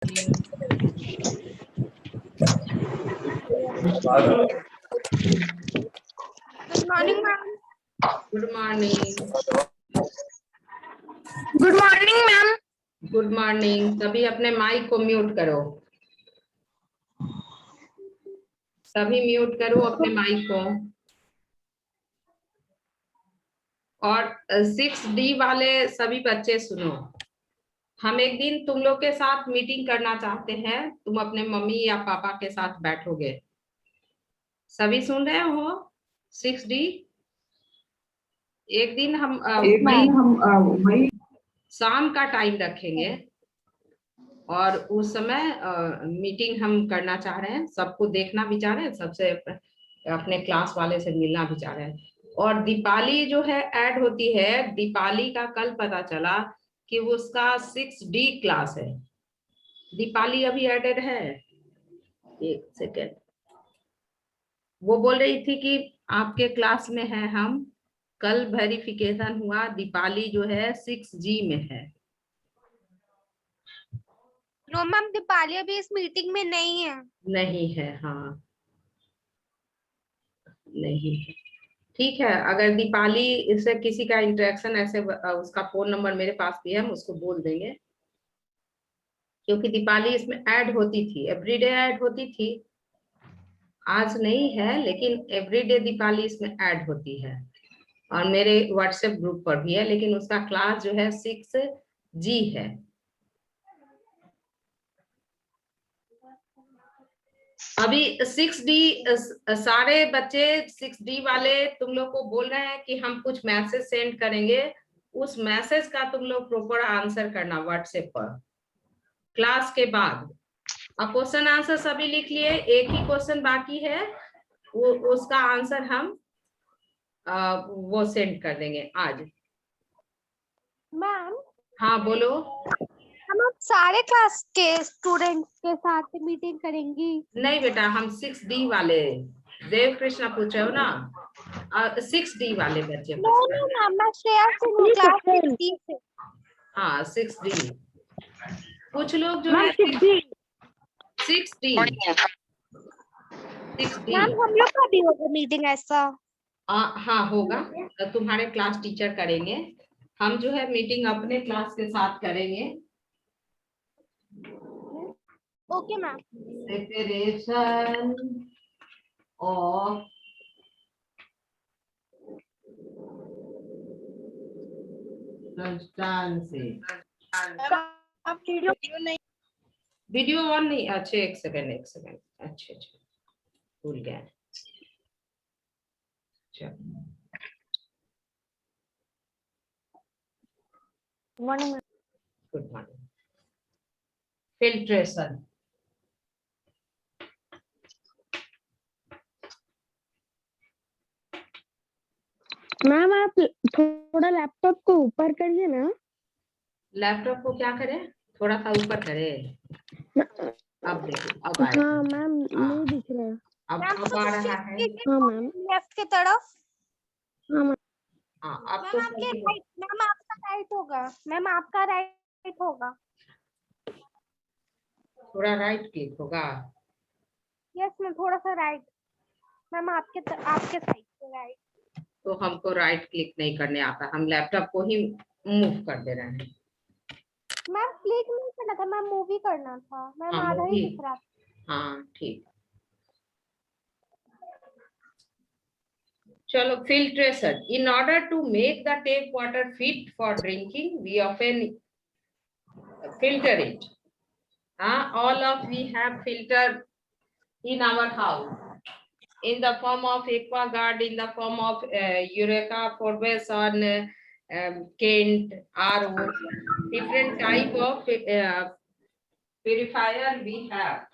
Good morning, ma'am. Good morning. Good morning, ma'am. Good morning. सभी अपने mic को mute करो। सभी म्यूट करो अपने माइक को। और 6D वाले सभी बच्चे सुनो, हम एक दिन तुम लोग के साथ मीटिंग करना चाहते हैं। तुम अपने मम्मी या पापा के साथ बैठोगे। सभी सुन रहे हो? 6D एक दिन हम वही शाम का टाइम रखेंगे और उस समय मीटिंग हम करना चाह रहे हैं। सबको देखना भी चाह रहे हैं, सबसे अपने क्लास वाले से मिलना भी चाह रहे हैं। और दीपाली जो है ऐड होती है। दीपाली का कल पता चला कि उसका 6D क्लास है। दीपाली अभी एडेड है? एक सेकेंड। वो बोल रही थी कि आपके क्लास में है हम। कल वेरिफिकेशन हुआ, दीपाली जो है 6G में है। नो मैम, दीपाली अभी इस मीटिंग में नहीं है। नहीं है, हाँ नहीं है। ठीक है, अगर दीपाली इससे किसी का इंटरेक्शन ऐसे, उसका फोन नंबर मेरे पास भी है, हम उसको बोल देंगे। क्योंकि दीपाली इसमें ऐड होती थी, एवरीडे ऐड होती थी। आज नहीं है, लेकिन एवरीडे दीपाली इसमें ऐड होती है और मेरे व्हाट्सएप ग्रुप पर भी है। लेकिन उसका क्लास जो है 6G है। अभी 6D सारे बच्चे 6D वाले तुम लोग को बोल रहे हैं कि हम कुछ मैसेज सेंड करेंगे। उस मैसेज का तुम लोग प्रॉपर आंसर करना व्हाट्सएप पर क्लास के बाद। अब क्वेश्चन आंसर सभी लिख लिए, एक ही क्वेश्चन बाकी है, उसका आंसर हम वो सेंड कर देंगे आज। मैम, हाँ बोलो। हम आप सारे क्लास के स्टूडेंट्स के साथ मीटिंग करेंगी? नहीं बेटा, हम 6D वाले, देव कृष्णा पूछ रहे हो ना? 6D वाले बच्चे नो पूछ रहे नो हैं। मैम, मैं श्रेया से हूँ, क्लास 6D से। हाँ 6D। कुछ लोग जो मैम है 6D। 6D मैम, हम लोग का भी होगा मीटिंग ऐसा? हाँ होगा, तो तुम्हारे क्लास टीचर करेंगे। हम जो है मीटिंग अपने क्लास के साथ करेंगे। Okay ma'am. Separation of substances. आप वीडियो नहीं? वीडियो ऑन नहीं? अच्छा एक सेकंड एक सेकंड। अच्छा अच्छा, भूल गया। चलो, morning. Good morning. Filtration. Ma'am, आप थोड़ा लैपटॉप को ऊपर करिए ना। लैपटॉप को क्या करें? थोड़ा सा ऊपर करें। अब देखो, अब आया। हाँ मैम, नहीं दिख रहा है। अब आ रहा है। हाँ मैम, लेफ्ट की तरफ। हाँ मैम। हाँ अब मैम तो आपके सही है। राइट, मैम आपका राइट होगा। मैम आपका राइट होगा। थोड़ा राइट क्लिक होगा। यस मैम, थोड़ा सा राइट। मैम आपके साइड से राइट। तो हमको राइट क्लिक नहीं करने आता, हम लैपटॉप को ही मूव कर दे रहे हैं। मैम क्लिक नहीं करना था मैम, मूवी करना था। मैम हाँ आधा ही मूवी। दिख रहा था। हाँ ठीक। चलो, filtration. In order to make the tap water fit for drinking we often filter it. All of we have filter in our house, in the form of AquaGuard, in the form of Eureka, Forbes, or Kent, RO. Different type of purifier we have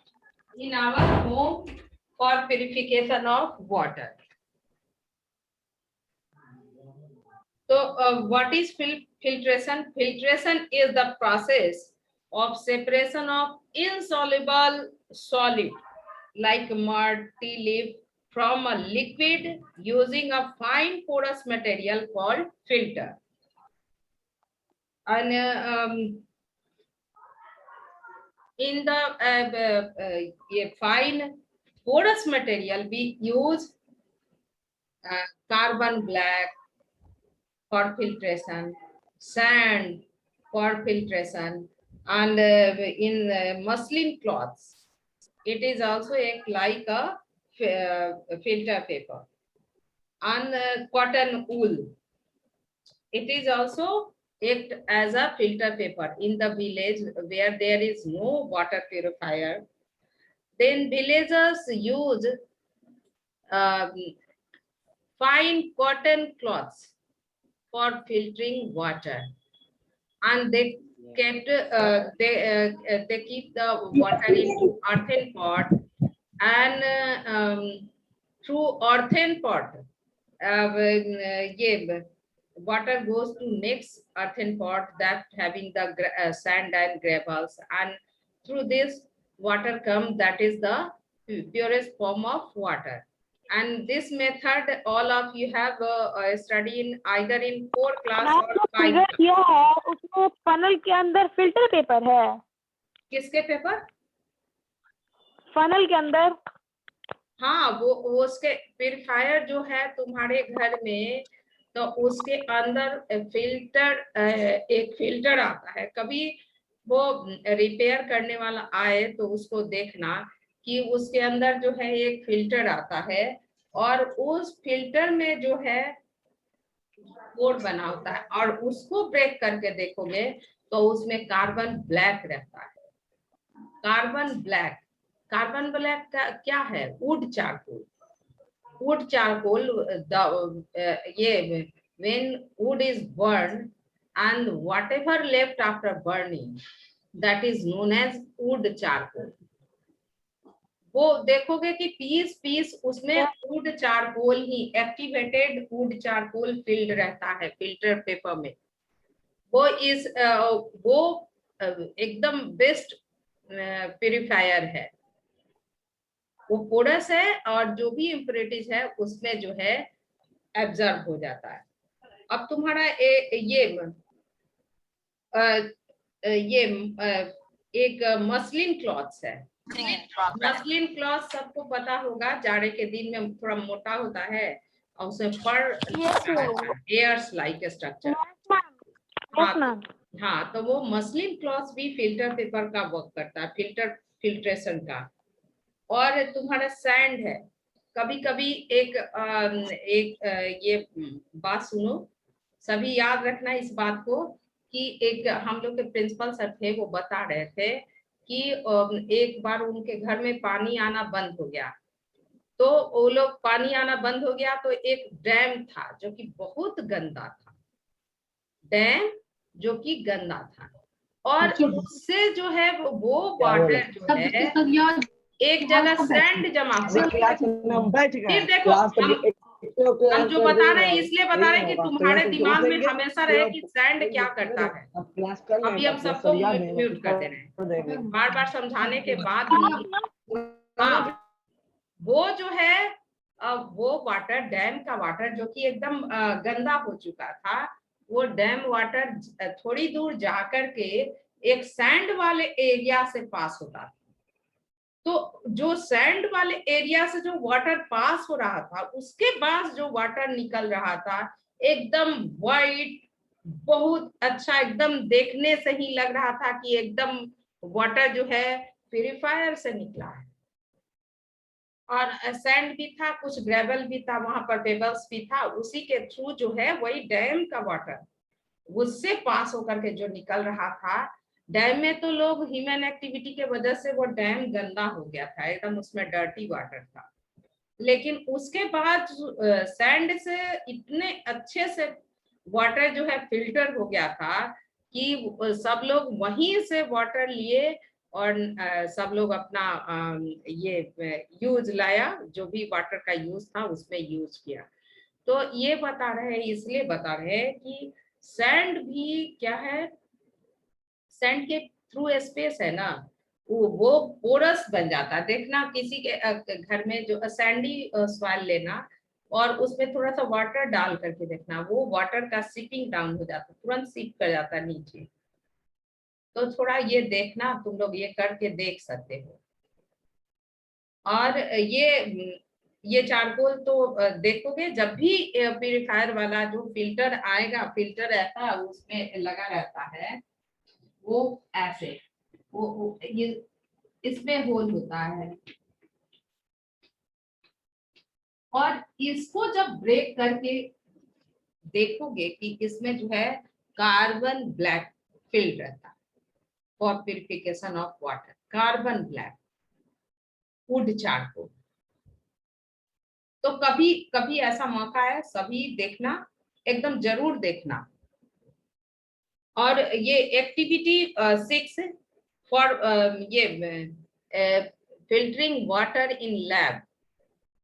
in our home for purification of water. So what is filtration? Filtration is the process of separation of insoluble solid like mud, tea leaf from a liquid using a fine porous material called filter. And in the fine porous material, we use carbon black for filtration, sand for filtration, and in muslin cloths, it is also like a filter paper. And cotton wool, it is also act as a filter paper in the village where there is no water purifier. Then villagers use um, fine cotton cloths for filtering water, and they kept they keep the water into earthen pot, and through earthen pot water goes to next earthen pot that having the sand and gravels, and through this water comes, that is the purest form of water. And this method all of you have studied in either in 4th class ma'am or जो 5th figure class. दिया है उसमें funnel के अंदर filter paper है। किसके paper? Funnel के अंदर हाँ, वो उसके प्यूरिफायर जो है तुम्हारे घर में, तो उसके अंदर एक फिल्टर आता है। कभी वो रिपेयर करने वाला आए तो उसको देखना कि उसके अंदर जो है एक फिल्टर आता है, और उस फिल्टर में जो है कोड बना होता है, और उसको ब्रेक करके देखोगे तो उसमें कार्बन ब्लैक रहता है। कार्बन ब्लैक का क्या है? Would charcoal. Would charcoal, when wood is burned and whatever left after burning, that is known as wood charcoal. वो देखोगे कि पीस उसमें would charcoal he, activated would charcoal field रहता है फिल्टर पेपर में। वो एकदम बेस्ट प्यूरिफायर है। वो पोरस है और जो भी इम्प्योरिटीज है उसमें जो है एब्जॉर्ब हो जाता है। अब तुम्हारा एक मसलिन क्लॉथ्स है। मसलिन क्लॉथ सबको पता होगा, जाड़े के दिन में थोड़ा मोटा होता है और उसमें पर एयर्स लाइक स्ट्रक्चर। हाँ, तो वो मसलिन क्लॉथ भी फिल्टर पेपर का वर्क करता है, फिल्ट्रेशन का। और तुम्हारा सैंड है। कभी कभी एक ये बात सुनो, सभी याद रखना इस बात को, कि एक हम लोग के प्रिंसिपल सर थे, वो बता रहे थे कि एक बार उनके घर में पानी आना बंद हो गया। तो वो लोग पानी आना बंद हो गया तो एक डैम था जो कि बहुत गंदा था, डैम जो कि गंदा था, और उससे जो है वो वाटर जो है एक जगह सैंड जमा हुआ। फिर देखो हम जो बता रहे हैं इसलिए बता रहे हैं कि तुम्हारे दिमाग में हमेशा रहे कि सैंड क्या करता है। अभी हम सबको म्यूट करते रहे, बार बार समझाने के बाद भी। हाँ, वो जो है वो वाटर, डैम का वाटर जो कि एकदम गंदा हो चुका था, वो डैम वाटर थोड़ी दूर जाकर के एक सैंड वाले एरिया से पास होता था। तो जो सैंड वाले एरिया से जो वाटर पास हो रहा था, उसके बाद जो वाटर निकल रहा था एकदम वाइट, बहुत अच्छा, एकदम देखने से ही लग रहा था कि एकदम वाटर जो है प्यूरिफायर से निकला है। और सैंड भी था, कुछ ग्रेवल भी था, वहां पर पेबल्स भी था, उसी के थ्रू जो है वही डैम का वाटर उससे पास होकर के जो निकल रहा था। डैम में तो लोग ह्यूमन एक्टिविटी के वजह से वो डैम गंदा हो गया था, एकदम उसमें डर्टी वाटर था, लेकिन उसके बाद सैंड से इतने अच्छे से वाटर जो है फिल्टर हो गया था कि सब लोग वहीं से वाटर लिए और सब लोग अपना ये यूज लाया, जो भी वाटर का यूज था उसमें यूज किया। तो ये बता रहे हैं, इसलिए बता रहे हैं कि सैंड भी क्या है, सैंड के थ्रू स्पेस है ना, वो पोरस बन जाता है। देखना किसी के घर में जो सैंडी सॉइल लेना और उसमें थोड़ा सा वाटर डाल करके देखना, वो वाटर का सिपिंग डाउन हो जाता है, तुरंत सिप कर जाता है नीचे। तो थोड़ा ये देखना, तुम लोग ये करके देख सकते हो। और ये चारकोल तो देखोगे जब भी प्यूरिफायर वाला जो फिल्टर आएगा, फिल्टर रहता है उसमें लगा रहता है, वो ऐसे वो ये इसमें होल होता है, और इसको जब ब्रेक करके देखोगे कि इसमें जो है कार्बन ब्लैक फिल्ड रहता है for purification of water, carbon black would charcoal. तो कभी कभी ऐसा मौका है, सभी देखना, एकदम जरूर देखना। और ये एक्टिविटी 6 फॉर ये फिल्टरिंग वाटर इन लैब।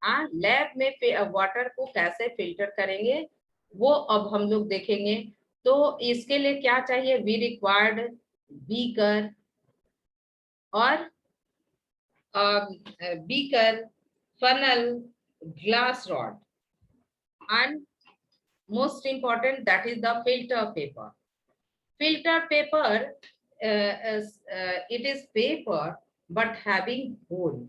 हाँ, लैब में वाटर को कैसे फिल्टर करेंगे वो अब हम लोग देखेंगे। तो इसके लिए क्या चाहिए, वी रिक्वायर्ड बीकर और beaker, funnel, glass rod, and most important, that is the filter paper. Filter paper, it is paper but having hole.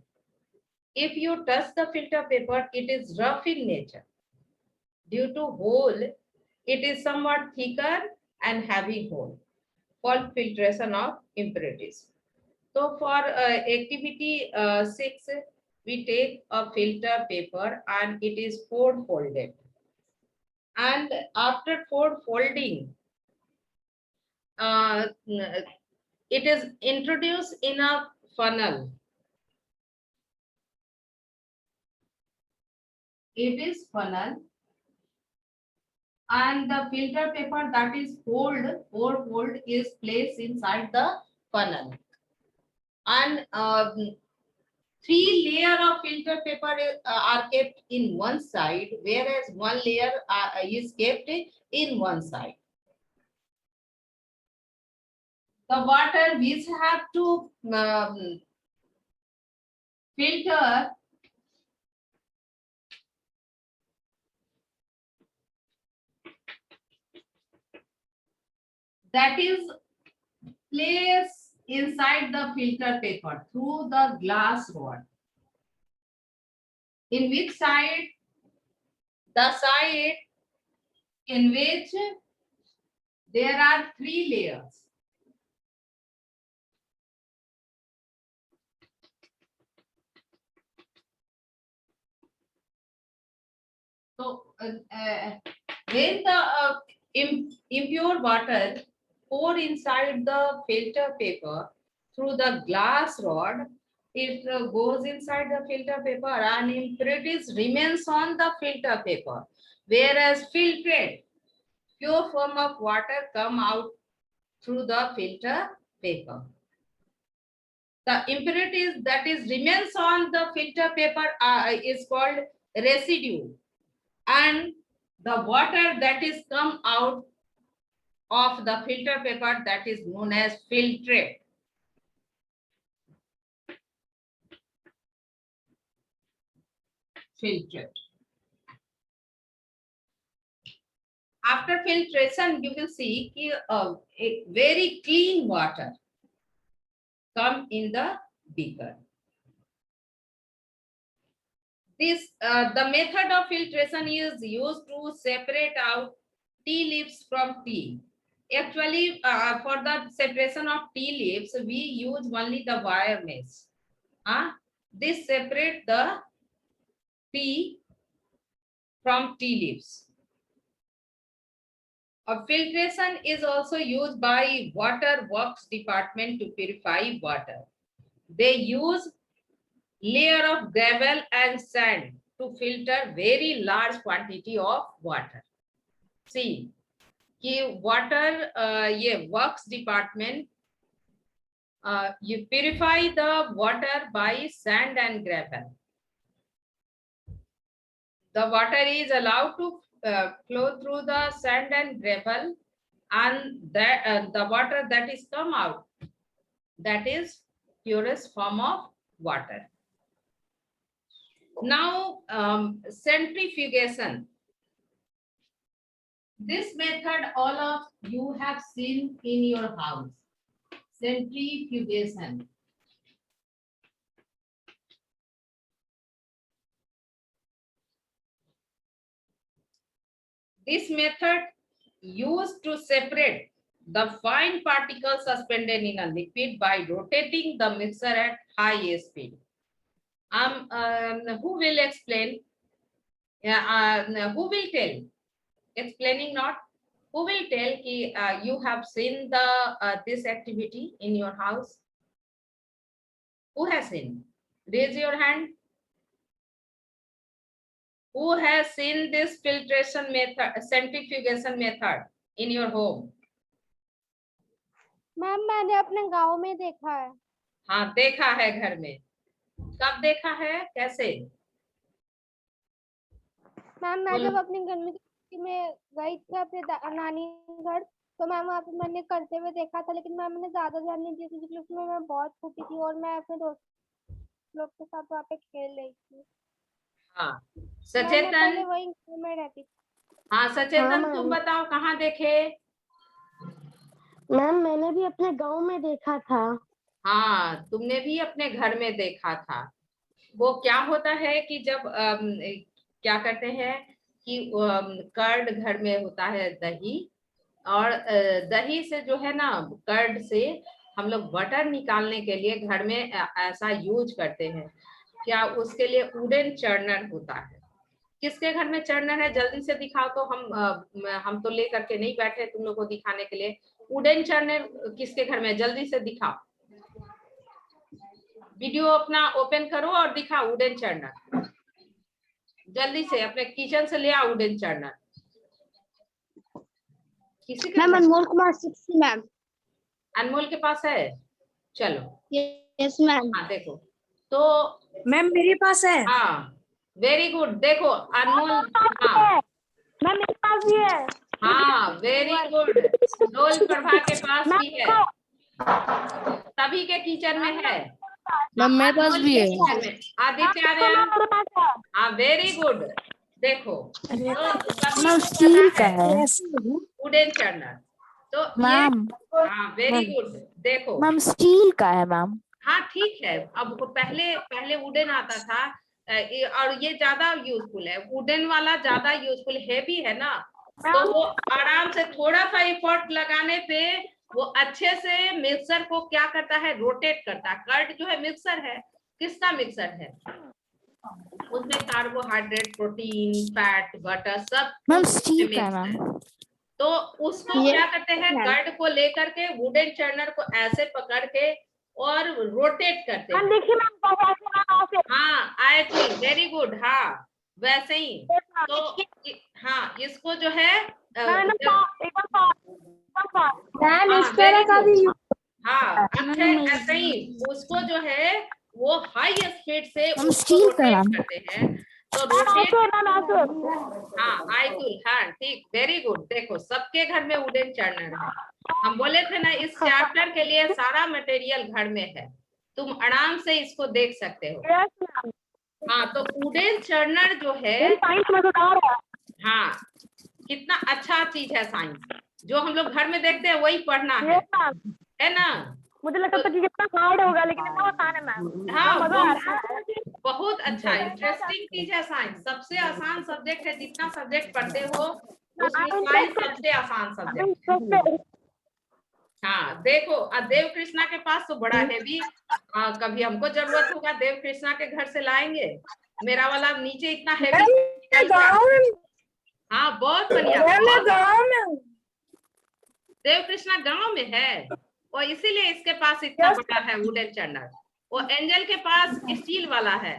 If you touch the filter paper, it is rough in nature. Due to hole, it is somewhat thicker and having hole, called filtration of impurities. So for activity 6, we take a filter paper and it is fold-folded. And after fold-folding, it is introduced in a funnel. It is funnel, and the filter paper that is fold is placed inside the funnel. And 3 layer of filter paper are kept in one side, whereas 1 layer is kept in one side. The water which have to filter that is placed inside the filter paper through the glass rod. In which side? The side in which there are 3 layers. So when the impure water pour inside the filter paper through the glass rod, it goes inside the filter paper and impurities remains on the filter paper, whereas filtered pure form of water come out through the filter paper. The impurities that is remains on the filter paper is called residue, and the water that is come out of the filter paper, that is known as filtrate. Filtrate. After filtration, you will see a very clean water come in the beaker. This the method of filtration is used to separate out tea leaves from tea. Actually, for the separation of tea leaves, we use only the wire mesh. This separate the tea from tea leaves. Filtration is also used by water works department to purify water. They use layer of gravel and sand to filter very large quantity of water. See, कि water ये works department you purify the water by sand and gravel. The water is allowed to flow through the sand and gravel, and that the water that is come out, that is purest form of water. Now centrifugation. This method all of you have seen in your house. centrifugation. This method used to separate the fine particles suspended in a liquid by rotating the mixer at high speed. Who will explain? Who will tell? Explaining not. Who will tell ki, you have seen the this activity in your house? Who has seen? Raise your hand. Who has seen this filtration method, centrifugation method in your home? Ma'am मैंने अपने गांव में देखा है। हाँ, देखा है घर में। कब देखा है? कैसे? मैम मैं जब अपनी गर्मी की छुट्टी में गई थी अपने नानी घर, तो मैम वहाँ पे मैंने करते हुए देखा था, लेकिन मैम मैंने ज्यादा ध्यान नहीं दिया क्योंकि उसमें मैं बहुत छोटी थी और मैं अपने दोस्त लोग के साथ वहाँ पे खेल रही थी। हाँ, मैम मैं सचेतन। पहले वही गाँव में रहती थी। हाँ, सचेतन हाँ, तुम बताओ कहाँ देखे? मैम मैंने भी अपने गांव में देखा था। हाँ, तुमने भी अपने घर में देखा था। वो क्या होता है कि जब क्या करते हैं कि कर्ड घर में होता है दही, और दही से जो है ना, कर्ड से हम लोग बटर निकालने के लिए घर में ऐसा यूज करते हैं। क्या उसके लिए वुडन चर्नर होता है? किसके घर में चर्नर है? जल्दी से दिखाओ तो हम तो लेकर के नहीं बैठे तुम लोग को दिखाने के लिए। वुडन चर्नर किसके घर में? जल्दी से दिखाओ। वीडियो अपना ओपन करो और दिखाओ वुडन चर्नर। जल्दी से अपने किचन से ले आओ वुडन चर्नर। किसी के? मैम अनमोल कुमार 60 मैम। अनमोल के पास है? चलो। Yes ma'am. हाँ, देखो तो। मैम मेरे पास है। हाँ, वेरी गुड। देखो अनमोल। हाँ मैम मेरे पास भी है। हाँ, वेरी गुड। डोल प्रभा के पास भी है, सभी के किचन में है। मैम मेरे पास भी है। किचन में आदित्य आर्यन। मेरे पास है। हाँ, वेरी गुड। देखो तो मैम सभी को स्टील पता का है है। Wooden churner. तो ये मैम हाँ, वेरी गुड। देखो मैम स्टील का है मैम। हाँ, ठीक है। अब पहले पहले वुडन आता था, और ये ज्यादा यूजफुल है। वुडन वाला ज्यादा यूजफुल, हैवी है ना, तो वो आराम से थोड़ा सा एफर्ट लगाने पे वो अच्छे से मिक्सर को क्या करता है? रोटेट करता है। कर्ड जो है मिक्सर है, किसका मिक्सर है? उसमें कार्बोहाइड्रेट, प्रोटीन, फैट, बटर सब मैम कुछ स्टील का है मिक्स है। मैम। तो उसको क्या करते हैं? कर्ड को लेकर के वुडन चर्नर को ऐसे पकड़ के और रोटेट करते हैं। देखिए मैम। हाँ, आयतुल, वेरी गुड। हाँ, वैसे ही। तो हाँ, इसको जो है मैम हाँ, इस तरह का भी हाँ, अच्छा, ऐसे ही उसको जो है वो हाई स्पीड से हम उसको स्टील का रोटेट नाम। करते हैं। तो रोटेट, हाँ आयतुल, हाँ ठीक, वेरी गुड। देखो सबके घर में वुडन चर्नर है। हम बोले थे ना, इस चैप्टर के लिए सारा मटेरियल घर में है, तुम आराम से इसको देख सकते हो। हाँ, तो वुडन चर्नर जो है, हाँ, कितना अच्छा चीज है साइंस। जो हम लोग घर में देखते हैं वही पढ़ना है ना? मुझे लगता था कि कितना हार्ड होगा, लेकिन इतना आसान है मैम। हाँ, मजा आ रहा है। बहुत अच्छा इंटरेस्टिंग चीज है साइंस। सबसे आसान सब्जेक्ट है, जितना सब्जेक्ट पढ़ते हो उसमें साइंस सबसे आसान सब्जेक्ट है। हाँ, देखो देव कृष्णा के पास तो बड़ा हैवी, कभी हमको जरूरत होगा देव कृष्णा के घर से लाएंगे। मेरा वाला नीचे इतना हैवी। हाँ, बहुत बढ़िया। देव कृष्णा गांव में है और इसीलिए इसके पास इतना बड़ा है वुडन चर्नर। वो एंजल के पास स्टील वाला है।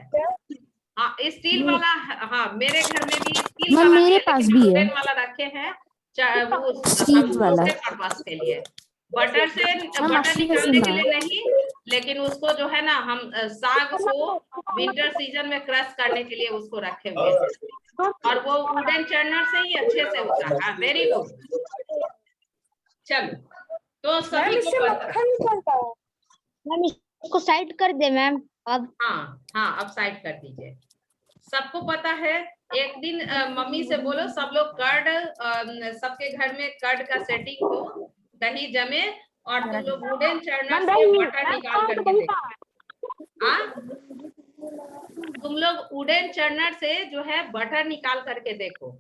हाँ, स्टील वाला। हाँ, मेरे घर में भी स्टील मैम वाला मेरे है, पास लेकिन भी है वुडन वाला रखे हैं वो स्टील वाला। पर्पस के लिए। बटर से मैम बटर अच्छी निकालने के है। लिए नहीं, लेकिन उसको जो है ना, हम साग को विंटर सीजन में क्रश करने के लिए उसको रखे हुए हैं, और वो वुडन चर्नर से ही अच्छे से होता है। Very good. चलो, तो सभी को पता। मैम इसको साइड कर दे मैम अब। हाँ हाँ, अब साइड कर दीजिए। सबको पता है। एक दिन मम्मी से बोलो सब लोग कर्ड, सबके घर में कर्ड का सेटिंग हो, दही जमे और तुम लोग वुडन चर्नर मैम से वही बटर निकाल करके देखो। हाँ, तुम लोग वुडन चर्नर से जो है बटर निकाल करके देखो।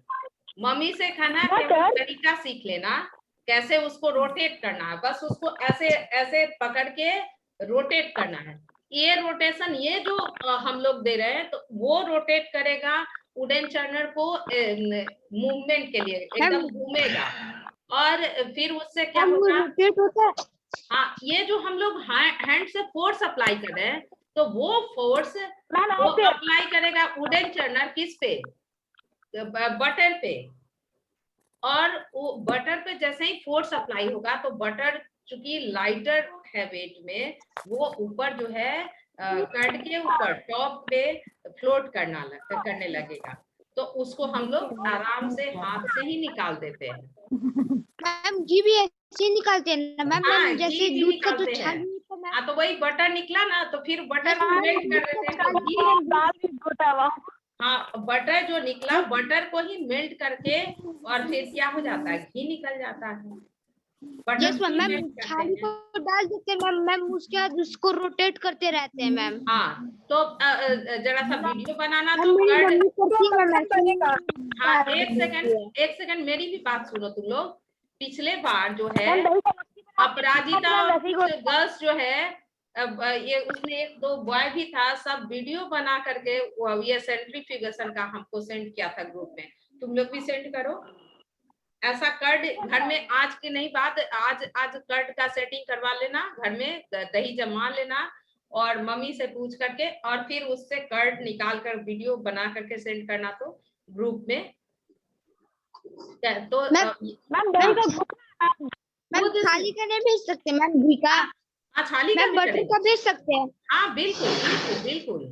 मम्मी से खाना केवल तरीका सीख लेना, कैसे उसको रोटेट करना है, बस उसको ऐसे ऐसे पकड़ के रोटेट करना है। ये रोटेशन, ये जो हम लोग दे रहे हैं, तो वो रोटेट करेगा वुडन चर्नर को मूवमेंट के लिए, एकदम घूमेगा। और फिर उससे क्या होगा, रोटेट होता है। हाँ, ये जो हम लोग हैंड से फोर्स अप्लाई कर रहे हैं, तो वो फोर्स मैम वो ऐसे अप्लाई करेगा वुडन चर्नर किस पे, बटर पे। और वो बटर पे जैसे ही फोर्स अप्लाई होगा तो बटर चूंकि लाइटर है वेट में, वो ऊपर जो है कर्ड के ऊपर टॉप पे फ्लोट करने लगेगा। तो उसको हम लोग आराम से हाथ से ही निकाल देते हैं। मैम घी भी ऐसे ही निकालते हैं ना मैम? हाँ, मैम जैसे घी भी दूध का निकालते दूध हैं। छान तो मैम हाँ, तो वही बटर निकला ना, तो फिर बटर को मेल्ट कर देते हैं तो घी। दाल भी होता है वहाँ। हाँ, बटर जो निकला, बटर को ही मेल्ट करके और फिर क्या हो जाता है, घी निकल जाता है। बटर यस को ही मैम। मेल्ट मैम करते थाली हैं। को डाल देते हैं मैम। मैम उसके बाद उसको रोटेट करते रहते हैं मैम। हाँ, तो जरा सा वीडियो बनाना मैम तो मेरी कर्ड। मम्मी करती है मैम ऐसे। हाँ, एक सेकंड मेरी भी बात सुनो तुम लोग। पिछले बार जो है मैम दही का लस्सी बनाते हैं, अपराजिता मैम और वैसे ही कुछ गर्ल्स जो है, अब ये उसमें एक दो बॉय भी था, सब वीडियो बना करके ये सेंट्रीफ्यूगेशन का हमको सेंड किया था ग्रुप में। तुम लोग भी सेंड करो। ऐसा कर्ड घर में, आज की नहीं बात, आज कर्ड का सेटिंग करवा लेना, घर में दही जमा लेना और मम्मी से पूछ करके, और फिर उससे कर्ड निकाल कर वीडियो बना करके सेंड करना तो ग्रुप में। तो मैम दही का मैम थाली का नहीं भेज सकते मैम घी का? हाँ, थाली का मैम भी बटर करेंगे। का भेज सकते हैं? हाँ, बिल्कुल बिल्कुल बिल्कुल,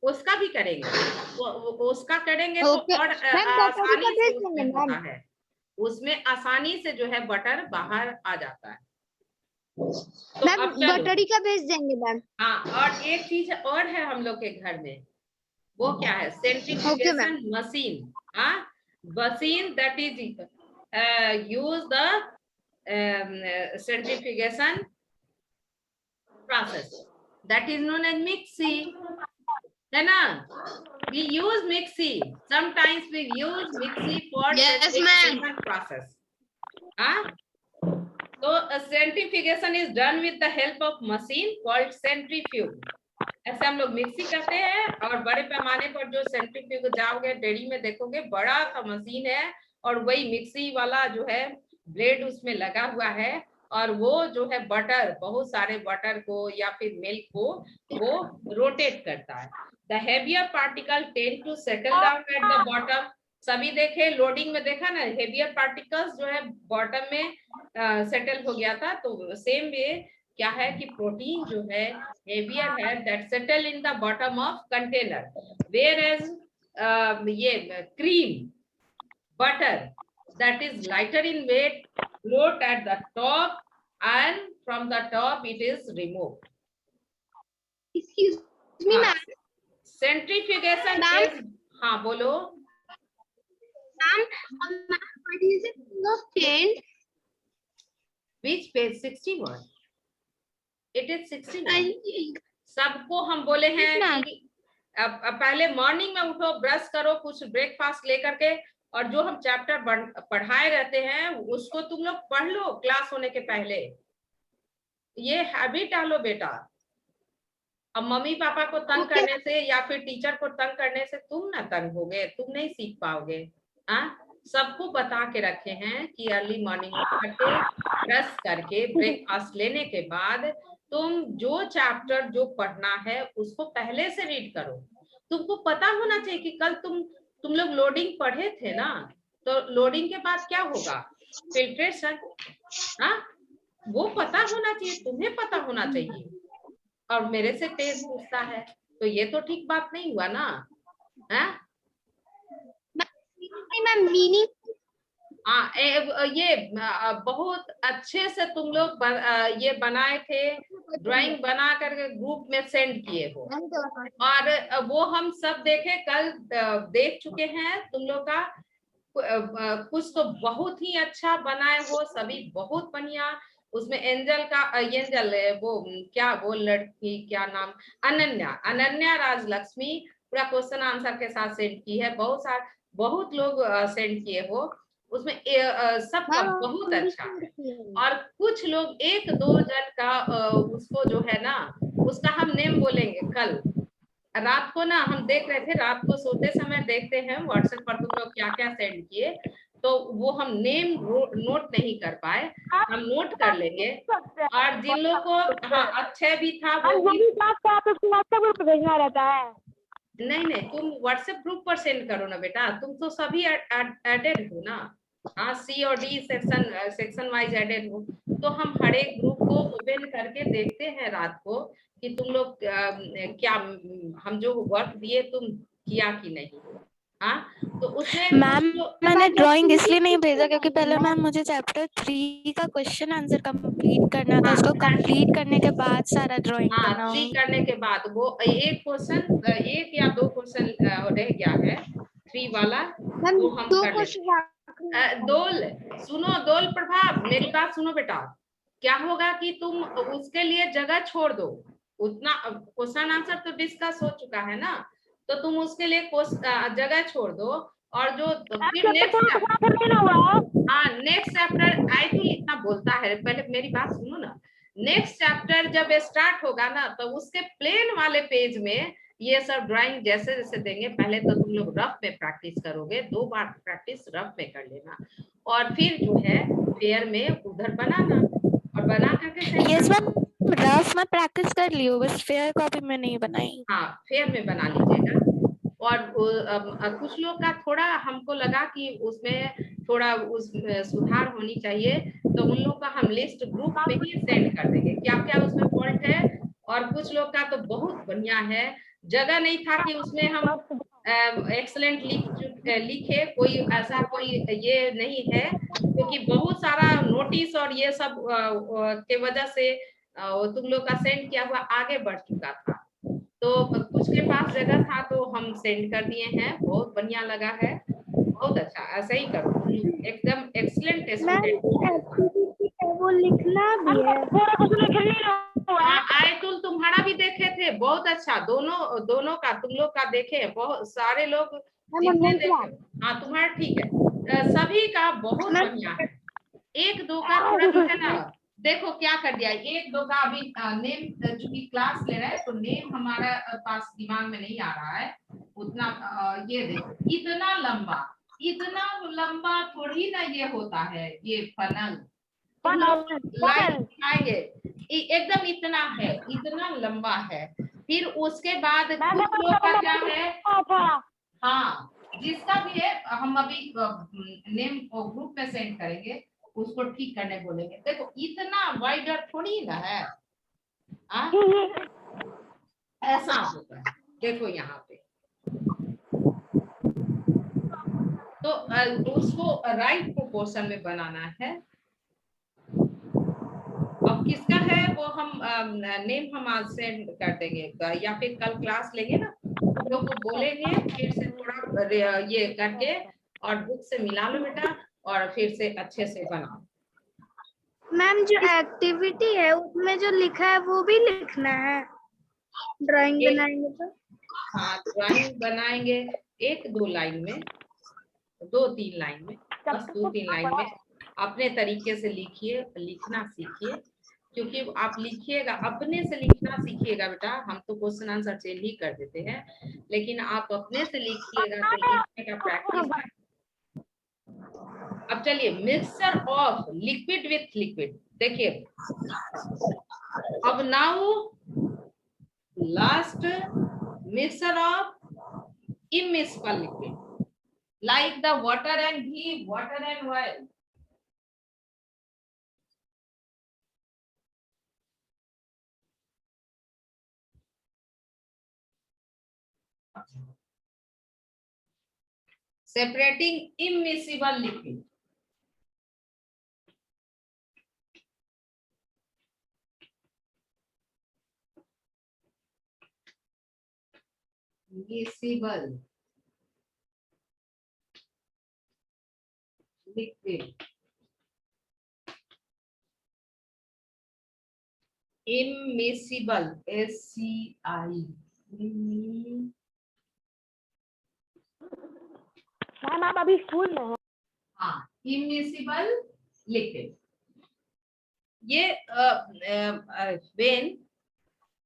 उसका भी करेंगे। वो उसका करेंगे तो ओके और मैम बटर का आसानी से भेज उसमें देंगे मैम। होता है, उसमें आसानी से जो है बटर बाहर आ जाता है। तो मैम अब चलो, बटरी का भेज देंगे मैम। हाँ, और एक चीज और है हम लोग के घर में, वो क्या है, ओके सेंट्रीफ्यूगेशन मैम। मशीन। हाँ, machine that is use the centrifugation process, that is known as mixie, है ना? We use mixie, sometimes we use mixie for centrifugation process. हाँ, तो centrifugation is done with the help of machine called centrifuge. ऐसे हम लोग mixie करते हैं, और बड़े पैमाने पर जो सेंट्रीफ्यूज जाओगे डेयरी में देखोगे, बड़ा सा मशीन है, और वही मिक्सी वाला जो है ब्लेड उसमें लगा हुआ है, और वो जो है बटर, बहुत सारे बटर को या फिर मिल्क को वो रोटेट करता है। The heavier particle tend to settle down at the bottom. सभी देखे, लोडिंग में देखा ना, हेवियर पार्टिकल्स जो है बॉटम में सेटल हो गया था। तो सेम वे क्या है कि प्रोटीन जो है हेवियर है, that settle in the bottom of container, whereas ये cream, butter, that is lighter in weight, float at the top, and from the top it is removed. Excuse me ma'am. Centrifugation is, हाँ बोलो। What is it of change? Which page? 61. It is 61. सबको हम बोले हैं कि अब पहले morning में उठो, ब्रश करो, कुछ ब्रेकफास्ट लेकर के, और जो हम चैप्टर पढ़ाए रहते हैं उसको तुम लोग पढ़ लो क्लास होने के पहले। ये हैबिट डालो बेटा। अब मम्मी पापा को तंग करने से या फिर टीचर को तंग करने से तुम ना तंग होगे, तुम नहीं सीख पाओगे। हाँ, सबको बता के रखे हैं कि अर्ली मॉर्निंग उठ करके ब्रश करके ब्रेकफास्ट लेने के बाद तुम जो चैप्टर जो पढ़ना है उसको पहले से रीड करो। तुमको पता होना चाहिए कि कल तुम लोग लोडिंग पढ़े थे ना, तो लोडिंग के बाद क्या होगा, फिल्ट्रेशन। हाँ, वो पता होना चाहिए, तुम्हें पता होना चाहिए। और मेरे से टेस्ट पूछता है, तो ये तो ठीक बात नहीं हुआ ना। है मैम मीनिंग ये बहुत अच्छे से तुम लोग ये बनाए थे, ड्राइंग बना करके ग्रुप में सेंड किए हो, और वो हम सब देखे, कल देख चुके हैं तुम लोग का। कुछ तो बहुत ही अच्छा बनाए हो, सभी बहुत बढ़िया, उसमें एंजल का एंजल वो क्या वो लड़की क्या नाम, अनन्या, अनन्या राजलक्ष्मी पूरा क्वेश्चन आंसर के साथ सेंड की है। बहुत लोग सेंड किए हो उसमें सबका मैम बहुत हम भी अच्छा send है। किए हैं। और कुछ लोग एक दो जन का उसको जो है ना उसका हम नेम बोलेंगे कल रात को ना। हम देख रहे थे रात को सोते समय देखते हैं व्हाट्सएप पर तुम लोग क्या क्या सेंड किए, तो वो हम नेम नोट नहीं कर पाए, हम नोट कर लेंगे। और जिन लोगों को हाँ अच्छे भी था वो भी, यही बात का आप उसको व्हाट्सएप ग्रुप पे भेजना रहता है। नहीं तुम व्हाट्सएप ग्रुप पर सेंड करो ना बेटा, तुम तो सभी एडेड हो ना। हाँ सी और डी सेक्शन वाइज एडेड हो, तो हम हर एक ग्रुप को ओपन करके देखते हैं रात को कि तुम लोग क्या हम जो वर्क दिए तुम किया कि नहीं। हाँ तो उसमें मैम मैंने मैम ड्राइंग इसलिए नहीं activity भेजा क्योंकि पहले मैम मुझे चैप्टर 3 का क्वेश्चन आंसर कंप्लीट करना था, उसको कंप्लीट करने के बाद सारा ड्राइंग हाँ करना 3 होगा। करने के बाद वो एक क्वेश्चन एक या दो क्वेश्चन रह गया है 3 वाला, मैम वो हम 2 कर लेते क्वेश्चन हैं। दोल सुनो, दोल प्रभाव मेरी बात सुनो बेटा, क्या होगा कि तुम उसके लिए जगह छोड़ दो। उतना क्वेश्चन आंसर तो डिस्कस हो चुका है ना, तो तुम उसके लिए जगह छोड़ दो। और जो फिर नेक्स्ट चैप्टर आई तो इतना बोलता है, पहले मेरी बात सुनो ना। नेक्स्ट चैप्टर जब स्टार्ट होगा ना तो उसके प्लेन वाले पेज में ये सब ड्राइंग जैसे जैसे देंगे, पहले तो तुम लोग रफ में प्रैक्टिस करोगे, 2 बार प्रैक्टिस रफ में कर लेना, और फिर जो है फेयर में उधर बनाना और बना करके सेंड यस करना। मैम, रफ में प्रैक्टिस कर ली हो, बस फेयर कॉपी में नहीं बनाई। हाँ फेयर में बना लीजिएगा। और कुछ लोग का थोड़ा हमको लगा कि उसमें थोड़ा उस सुधार होनी चाहिए, तो उन लोग का हम लिस्ट ग्रुप में ही सेंड कर देंगे क्या क्या उसमें फॉल्ट है। और कुछ लोग का तो बहुत बढ़िया है, जगह नहीं था कि उसमें हम एक्सलेंट लिखे, कोई ऐसा कोई ये नहीं है, क्योंकि बहुत सारा नोटिस और ये सब के वजह से तुम लोग का सेंड किया हुआ आगे बढ़ चुका था, तो कुछ के पास जगह था तो हम सेंड कर दिए हैं। बहुत बढ़िया लगा है, बहुत अच्छा, ऐसा ही करो, एकदम एक्सीलेंट मैम स्टूडेंट। एक्टिविटी है वो लिखना भी है। आयतुल तुम्हारा भी देखे थे, बहुत अच्छा, दोनों दोनों का तुम लोग का देखे, बहुत सारे लोग जितने देखे। हाँ तुम्हारा ठीक है, सभी का बहुत बढ़िया है। एक दो का थोड़ा जो है ना, देखो क्या कर दिया, एक दो का अभी नेम चूंकि क्लास ले रहे हैं तो नेम हमारा पास दिमाग में नहीं आ रहा है उतना। ये देखो इतना लंबा थोड़ी ना ये होता है, ये फनल तुम लोग लाइन दिखाएंगे एकदम इतना है, इतना लंबा है। फिर उसके बाद कुछ लोग का क्या है, हाँ जिसका भी है हम अभी नेम ग्रुप में सेंड करेंगे, उसको ठीक करने बोलेंगे। देखो इतना वाइडर थोड़ी ना है, ऐसा होता है। देखो यहाँ पे तो उसको राइट प्रोपोर्शन में बनाना है। अब किसका है वो हम नेम हम आज सेंड कर देंगे, या फिर कल क्लास लेंगे ना हम लोग को बोलेंगे फिर से थोड़ा ये करके और बुक से मिला लो बेटा और फिर से अच्छे से बनाओ। मैम जो एक्टिविटी है उसमें जो लिखा है वो भी लिखना है, ड्राइंग बनाएंगे तो। हाँ ड्राइंग बनाएंगे 1-2 लाइन में, 2-3 लाइन में, बस 2-3 लाइन में अपने तरीके से लिखिए, लिखना सीखिए, क्योंकि आप लिखिएगा अपने से लिखना सीखिएगा बेटा। हम तो क्वेश्चन आंसर चेंज ही कर देते हैं, लेकिन आप अपने से लिखिएगा तो लिखने का प्रैक्टिस है। अब चलिए mixture of liquid with liquid देखिए। अब now last mixture of immiscible liquid like the water and ghee, water and oil. Separating immiscible liquid. Miscible liquid. immiscible, SCI, ma'am आप अभी स्कूल में हैं। हाँ, immiscible liquid. ये when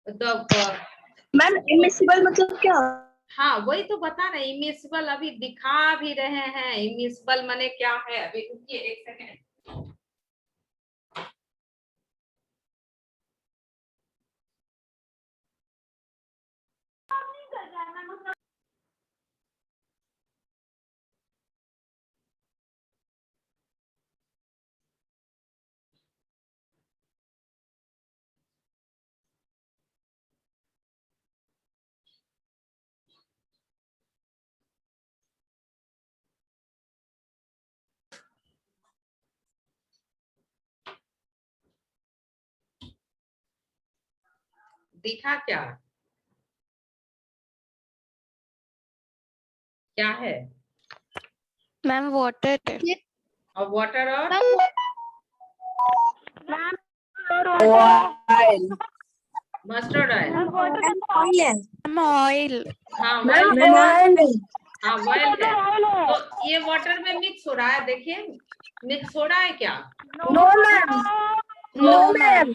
the मैम इमिसिबल मतलब क्या? हाँ वही तो बता रहे, इमिसिबल अभी दिखा भी रहे हैं। इमिसिबल माने क्या है, अभी रुकिए एक सेकेंड। दिखा क्या क्या है? Ma'am water. और वाटर और ma'am oil. Mustard oil. Oil है। Ma'am oil. हाँ मैम ऑयल है। ऑयल है। हाँ ऑयल है। तो ये वाटर में मिक्स हो रहा है, देखिए मिक्स हो रहा है क्या? नो मैम, नो तो मैम।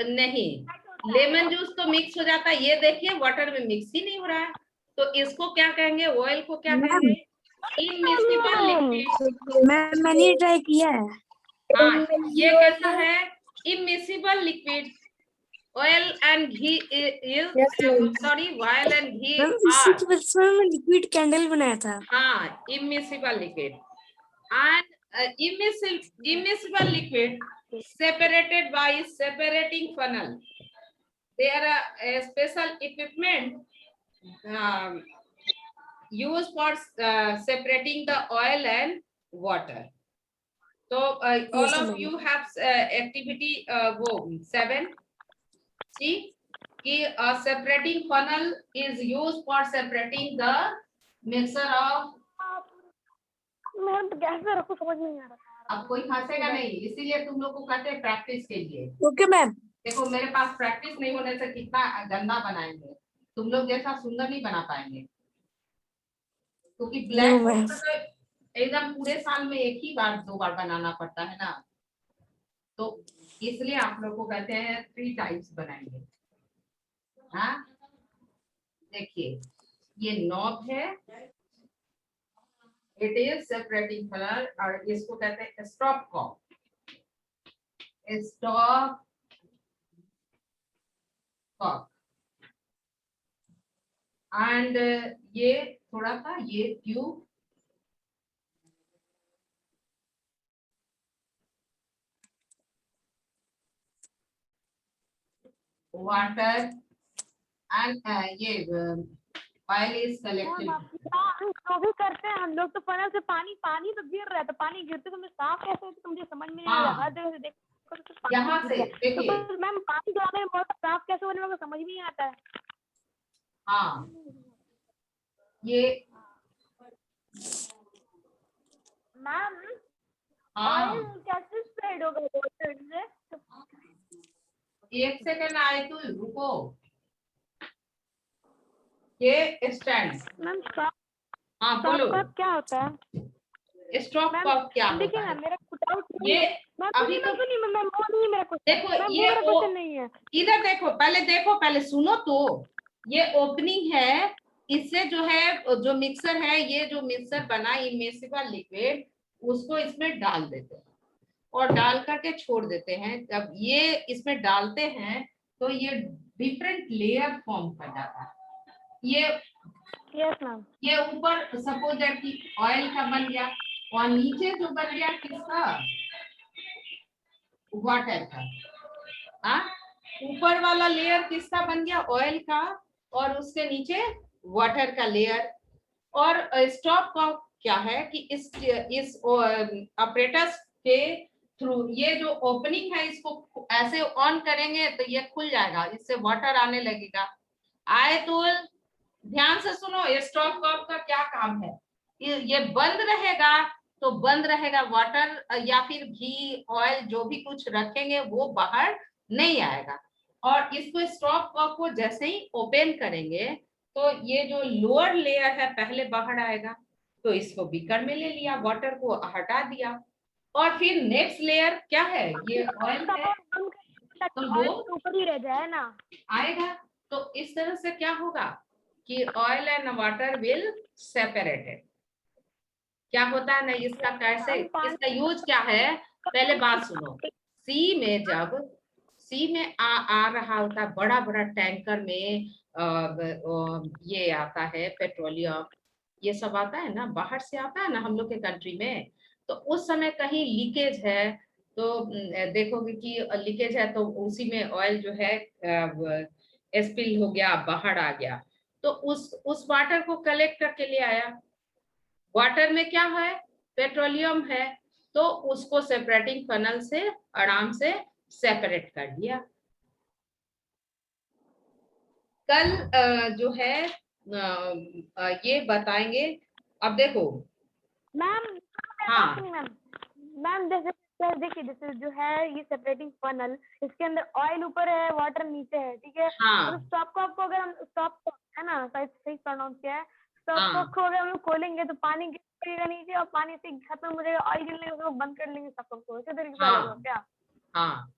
नहीं, लेमन जूस तो मिक्स हो जाता है, ये देखिए वाटर में मिक्स ही नहीं हो रहा है। तो इसको क्या कहेंगे, ऑयल को क्या कहेंगे? Immiscible liquid. मैम मैंने ट्राई किया है। हाँ ये कैसा है? Immiscible liquid. Oil and ghee is, sorry, oil and ghee ma'am इसी आर, की वजह से मैंने लिक्विड कैंडल बनाया था। हाँ, immiscible liquid. And immiscible liquid separated by separating funnel. There are a special equipment used for separating the oil and water. So all of you have activity go 7. See, a separating funnel is used for separating the mixture of. Ma'am तो कैसे रखो समझ में नहीं आ रहा। अब कोई हंसेगा नहीं, इसीलिए तुम लोग को कहते हैं प्रैक्टिस के लिए। Okay ma'am. देखो मेरे पास प्रैक्टिस नहीं होने से कितना गंदा बनाएंगे, तुम लोग जैसा सुंदर नहीं बना पाएंगे, क्योंकि ब्लैक बोर्ड तो एकदम पूरे साल में एक ही बार 2 बार बनाना पड़ता है ना, तो इसलिए आप लोग को कहते हैं 3 टाइम्स बनाएंगे। हाँ देखिए ये नॉब है, इट इज सेपरेटिंग फनल, और इसको कहते हैं stop cock, stop cock. And ये थोड़ा सा ये ट्यूब, वाटर एंड ये ऑयल इज कलेक्टेड। जो भी करते हैं हम लोग तो फनल से पानी तो गिर रहा है, तो पानी गिरते तो साफ कैसे होता है, मुझे समझ में नहीं आ रहा। हर जगह से देखो तो पानी यहाँ से देखिए, तो मैम पानी गिराने में बहुत साफ कैसे होने वाला समझ में नहीं आता है। हाँ ये मैम हाँ ऑयल कैसे स्प्रेड होगा वाटर से? एक सेकंड आए तो रुको, ये स्टैंड। मैम स्टॉप हाँ बोलो, कप क्या होता है? स्टॉप कप क्या होता देखिए ना है? मेरा डाउट ये मैं अभी तो सुनी मैं वो नहीं मेरा क्वेश्चन, देखो ये मेरा क्वेश्चन नहीं है। इधर देखो, पहले सुनो तो, ये ओपनिंग है, इससे जो है जो मिक्सर है, ये जो मिक्सर बना इमिसिबल लिक्विड, उसको इसमें डाल देते हैं और डाल करके छोड़ देते हैं। जब ये इसमें डालते हैं तो ये डिफरेंट लेयर फॉर्म कर जाता है। Yes ma'am. ये ऊपर सपोज दैट कि ऑयल का बन गया, और नीचे जो बन गया किसका, वाटर का। हाँ ऊपर वाला लेयर किसका बन गया, ऑयल का, और उसके नीचे वाटर का लेयर। और स्टॉप का क्या है कि इस ऑपरेटर्स के थ्रू ये जो ओपनिंग है, इसको ऐसे ऑन करेंगे तो ये खुल जाएगा, इससे वाटर आने लगेगा। आए तो ध्यान से सुनो, ये स्टॉप कॉप का क्या काम है, ये बंद रहेगा तो बंद रहेगा, वाटर या फिर घी ऑयल जो भी कुछ रखेंगे वो बाहर नहीं आएगा। और इसको स्टॉप कॉक को जैसे ही ओपन करेंगे तो ये जो लोअर लेयर है पहले बाहर आएगा, तो इसको बीकर में ले लिया, वाटर को हटा दिया, और फिर नेक्स्ट लेयर क्या है, ये ऑयल है तो वो ऊपर ही रह जाए ना। आएगा। तो इस तरह से क्या होगा कि oil and water will separated. क्या होता है ना इसका, कैसे इसका यूज क्या है, पहले बात सुनो। सी में जब सी में आ रहा होता है बड़ा बड़ा टैंकर में ये आता है पेट्रोलियम, ये सब आता है ना, बाहर से आता है ना हम लोग के कंट्री में, तो उस समय कहीं लीकेज है तो देखोगे कि लीकेज है तो उसी में ऑयल जो है स्पिल हो गया, बाहर आ गया, तो उस वाटर को कलेक्ट करके ले आया। वाटर में क्या है, पेट्रोलियम है, तो उसको सेपरेटिंग फनल से आराम से सेपरेट कर दिया। कल जो है ये बताएंगे। अब देखो मैम, हाँ मैम जैसे देखिए, जैसे जो है ये सेपरेटिंग फनल, इसके अंदर ऑयल ऊपर है, वाटर नीचे है, ठीक है। हाँ तो स्टॉप को आपको अगर हम स्टॉप है ना, शायद सही प्रोनाउंस किया है, स्टॉप हाँ को अगर हम खोलेंगे तो पानी गिरेगा नीचे और पानी से खत्म हो जाएगा, ऑयल गिरने को बंद कर लेंगे स्टॉप को, इसी तरीके से हाँ होगा क्या? हाँ।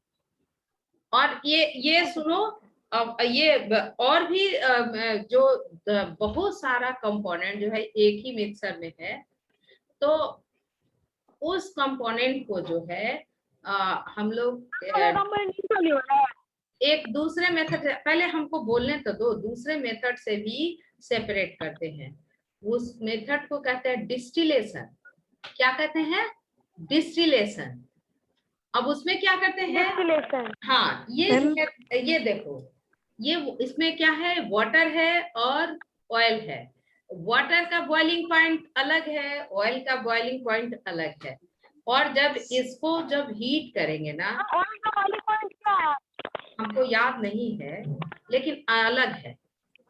और ये सुनो, अब ये और भी जो बहुत सारा कंपोनेंट जो है एक ही मिक्सर में है, तो उस कंपोनेंट को जो है हम लोग एक दूसरे मेथड से, पहले हमको बोलने तो दो, दूसरे मेथड से भी सेपरेट करते हैं। उस मेथड को कहते हैं डिस्टिलेशन। क्या कहते हैं, डिस्टिलेशन। अब उसमें क्या करते हैं, डिस्टिलेशन। हाँ ये देखो, ये इसमें क्या है, वाटर है और ऑयल है। वाटर का बॉइलिंग पॉइंट अलग है, ऑयल का बॉइलिंग पॉइंट अलग है, और जब इसको जब हीट करेंगे ना, ऑयल का बॉइलिंग पॉइंट क्या है? हमको याद नहीं है लेकिन अलग है,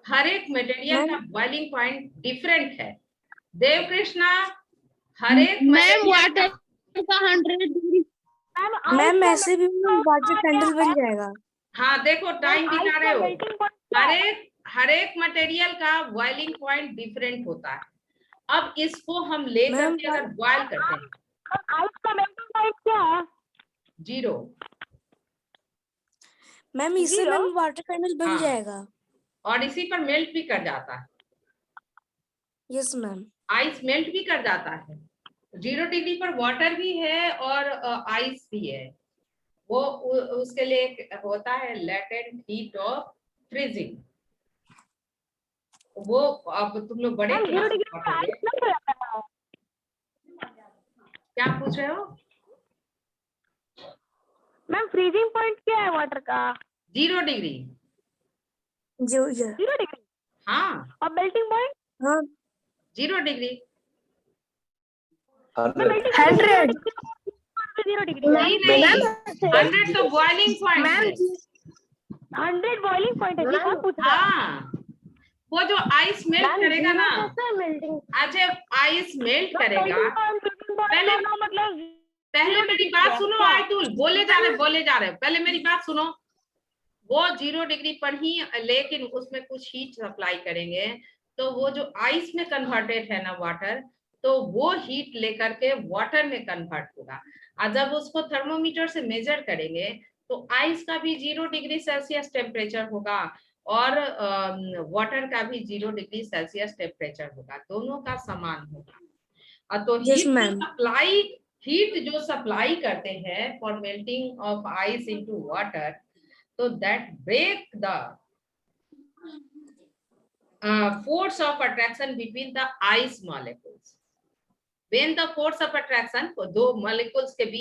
हर एक मटेरियल का बॉइलिंग पॉइंट डिफरेंट है। देव कृष्णा, हर एक मैम वाटर का 100 डिग्री, मैम ऐसे भी वाटर कैंडल बन जाएगा। हाँ देखो टाइम बिता रहे हो, हर एक मटेरियल का बॉइलिंग पॉइंट डिफरेंट होता है। अब इसको हम लेकर के अगर बॉयल करते हैं, आइस का मेल्टिंग पॉइंट क्या है? 0। मैम इससे Zero? मैम वाटर कैंडल बन हाँ। जाएगा। और इसी पर मेल्ट भी कर जाता है, यस मैम। आइस मेल्ट भी कर जाता है। 0 डिग्री पर वाटर भी है और आइस भी है। वो उसके लिए एक होता है लेटेंट हीट ऑफ फ्रीजिंग। वो अब तुम लोग बड़े मैम 0 क्लास में डिग्री पर पढ़ोगे। आइस नहीं रहता है। क्या पूछ रहे हो, मैम फ्रीजिंग पॉइंट क्या है वाटर का? 0 डिग्री। जो 0 डिग्री। हाँ और मेल्टिंग पॉइंट? हाँ 0 डिग्री। 100। 0 डिग्री। नहीं नहीं, 100 तो बॉइलिंग पॉइंट है। 100 बॉइलिंग पॉइंट है, जी कौन पूछ रहा है? हाँ, वो जो आइस मेल्ट करेगा ना, अच्छा आइस मेल्ट करेगा, पहले मेरी बात सुनो आयतुल, बोले जा रहे पहले मेरी बात सुनो। वो 0 डिग्री पर ही, लेकिन उसमें कुछ हीट सप्लाई करेंगे, तो वो जो आइस में कन्वर्टेड है ना वाटर, तो वो हीट लेकर के वाटर में कन्वर्ट होगा। और जब उसको थर्मोमीटर से मेजर करेंगे तो आइस का भी 0 डिग्री सेल्सियस टेम्परेचर होगा और वाटर का भी 0 डिग्री सेल्सियस टेम्परेचर होगा, दोनों का समान होगा। तो हीट जो सप्लाई करते हैं for melting of ice into water, so that break the force of attraction between the ice molecules. When the force of attraction, दो molecules के बीच